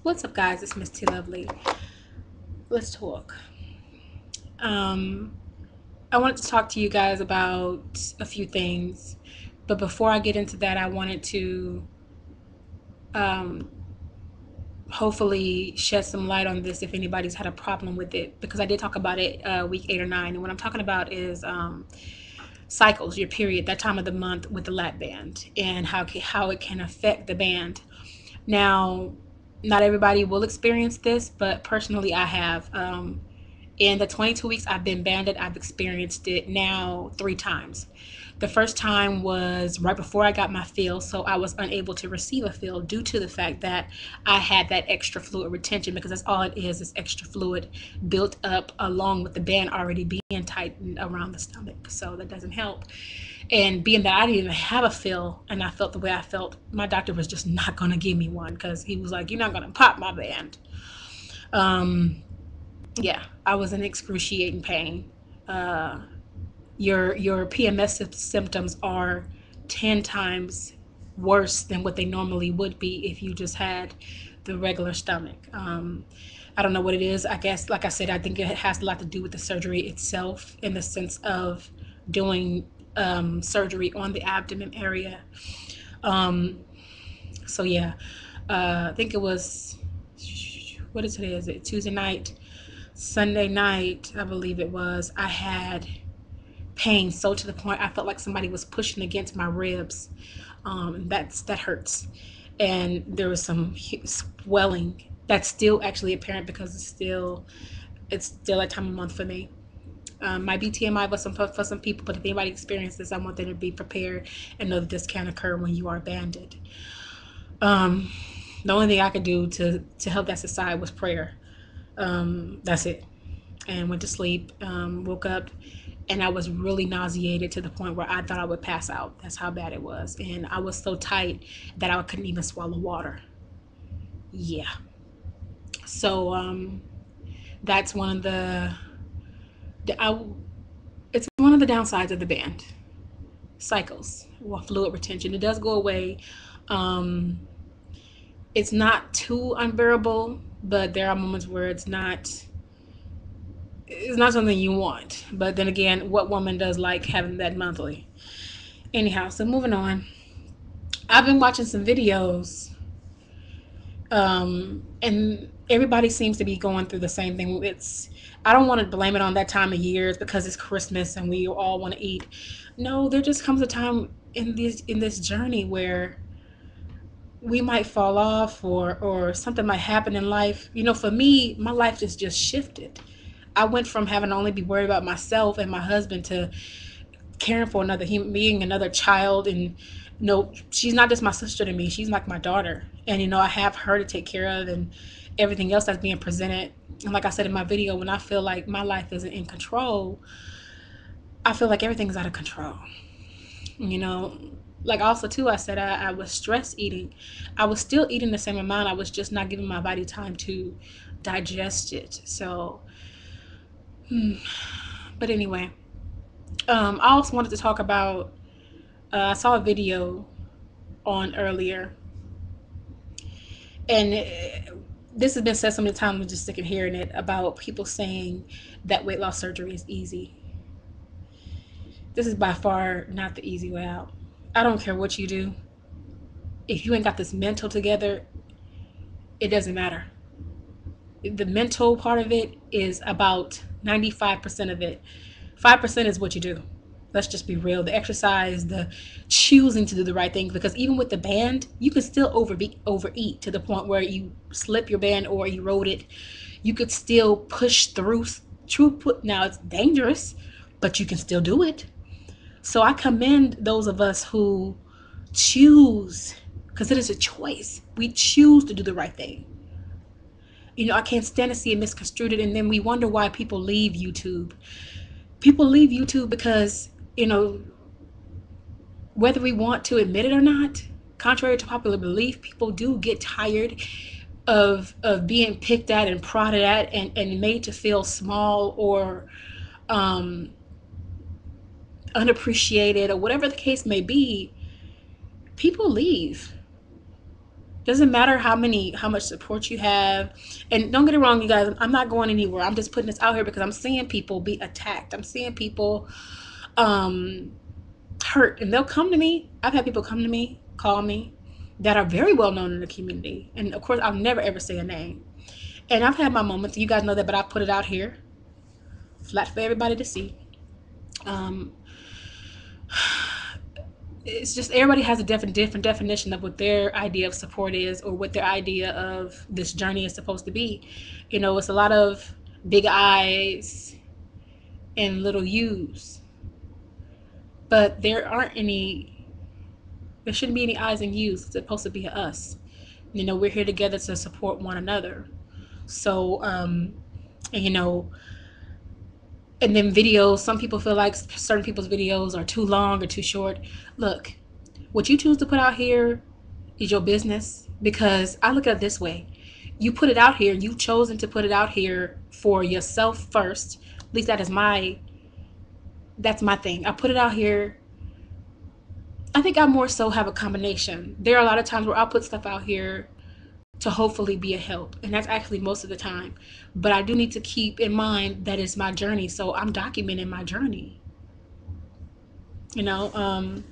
What's up, guys? It's Miss T Lovely. Let's talk. Um, I wanted to talk to you guys about a few things, but before I get into that, I wanted to um, hopefully shed some light on this if anybody's had a problem with it, because I did talk about it week 8 or 9, and what I'm talking about is cycles, your period, that time of the month with the lap band, and how it can affect the band. Now, not everybody will experience this, but personally, I have. In the 22 weeks I've been banded, I've experienced it now 3 times. The first time was right before I got my fill, so I was unable to receive a fill due to the fact that I had that extra fluid retention, because that's all it is extra fluid built up along with the band already being tightened around the stomach. So that doesn't help. And being that I didn't even have a fill and I felt the way I felt, my doctor was just not going to give me one because he was like, "You're not going to pop my band." Um, yeah, I was in excruciating pain. Uh, your PMS symptoms are 10 times worse than what they normally would be if you just had the regular stomach. I don't know what it is. I guess, like I said, I think it has a lot to do with the surgery itself, in the sense of doing surgery on the abdomen area. Um, so yeah, I think it was, what is today? Is it Tuesday night? Sunday night, I believe it was, I had pain so to the point I felt like somebody was pushing against my ribs. That hurts, and there was some swelling that's still actually apparent because it's still that time of month for me. Might be TMI for some people, but if anybody experiences this, I want them to be prepared and know that this can occur when you are banded. Um, the only thing I could do to help that subside was prayer. That's it. And went to sleep. Woke up, and I was really nauseated to the point where I thought I would pass out. That's how bad it was, and I was so tight that I couldn't even swallow water. Yeah. So that's one of I, it's one of the downsides of the band cycles. Well, fluid retention, it does go away. Um, it's not too unbearable, but there are moments where it's not something you want. But then again, what woman does like having that monthly? Anyhow, so moving on. I've been watching some videos, and everybody seems to be going through the same thing. I don't want to blame it on that time of year. It's because it's Christmas and we all want to eat. No, there just comes a time in this journey where we might fall off, or something might happen in life. For me, my life just shifted. I went from having to only be worried about myself and my husband to caring for another human being, another child. And she's not just my sister to me, she's like my daughter. And I have her to take care of, and everything else that's being presented. And like I said in my video, when I feel like my life isn't in control, I feel like everything's out of control. you know like, also too, I said I was stress eating. I was still eating the same amount, I was just not giving my body time to digest it. So but anyway, I also wanted to talk about, I saw a video on earlier, and this has been said so many times, I'm just sick of hearing it, about people saying that weight loss surgery is easy. This is by far not the easy way out. I don't care what you do. If you ain't got this mental together, it doesn't matter. The mental part of it is about 95% of it. 5% is what you do. Let's just be real. The exercise, the choosing to do the right thing. Because even with the band, you can still overeat to the point where you slip your band or erode it. You could still push through. Now it's dangerous, but you can still do it. So I commend those of us who choose, because it is a choice. We choose to do the right thing. I can't stand to see it misconstrued, and then we wonder why people leave YouTube. People leave YouTube because, whether we want to admit it or not, contrary to popular belief, people do get tired of being picked at and prodded at, and made to feel small, or um, unappreciated, or whatever the case may be. People leave. Doesn't matter how much support you have. And don't get it wrong, you guys, I'm not going anywhere. I'm just putting this out here because I'm seeing people be attacked. I'm seeing people um hurt, and they'll come to me. I've had people come to me, call me, that are very well known in the community. And of course, I'll never ever say a name. And I've had my moments. You guys know that, but I put it out here flat for everybody to see. Um, it's just everybody has a different definition of what their idea of support is, or what their idea of this journey is supposed to be. You know, it's a lot of big I's and little U's, but there shouldn't be any I's and U's. It's supposed to be us. You know, we're here together to support one another. So, and, you know, and then videos, some people feel like certain people's videos are too long or too short. Look, what you choose to put out here is your business, because I look at it this way. You put it out here, you've chosen to put it out here for yourself first. At least that's my thing. I put it out here. I think I more so have a combination. There are a lot of times where I'll put stuff out here to hopefully be a help, and that's actually most of the time. But I do need to keep in mind that it's my journey, so I'm documenting my journey. You know,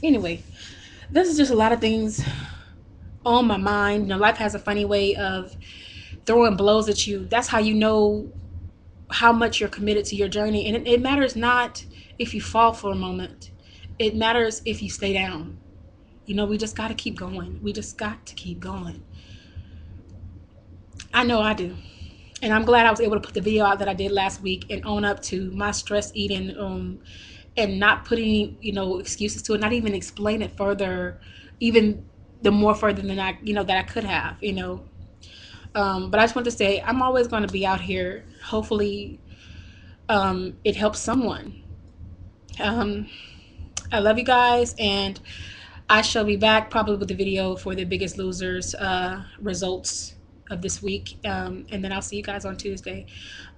anyway, this is just a lot of things on my mind. You know, life has a funny way of throwing blows at you. That's how you know how much you're committed to your journey. And it matters not if you fall for a moment, it matters if you stay down. You know, we just got to keep going. We just got to keep going. I know I do. And I'm glad I was able to put the video out that I did last week and own up to my stress eating, and not putting, you know, excuses to it, not even explain it further, even the more further than I, you know, that I could have, you know. But I just want to say I'm always going to be out here. Hopefully, it helps someone. Um, I love you guys, and I shall be back probably with the video for the Biggest Losers results of this week, and then I'll see you guys on Tuesday.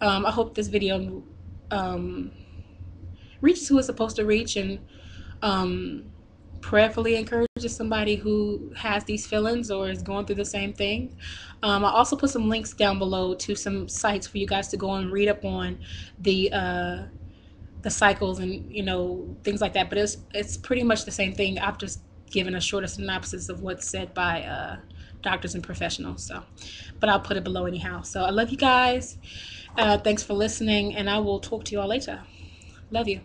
I hope this video reaches who it's supposed to reach, and prayerfully encourages somebody who has these feelings or is going through the same thing. I also put some links down below to some sites for you guys to go and read up on the cycles and, you know, things like that. But it's pretty much the same thing. I've just given a shorter synopsis of what's said by doctors and professionals. So, but I'll put it below anyhow. So I love you guys. Thanks for listening, and I will talk to you all later. Love you.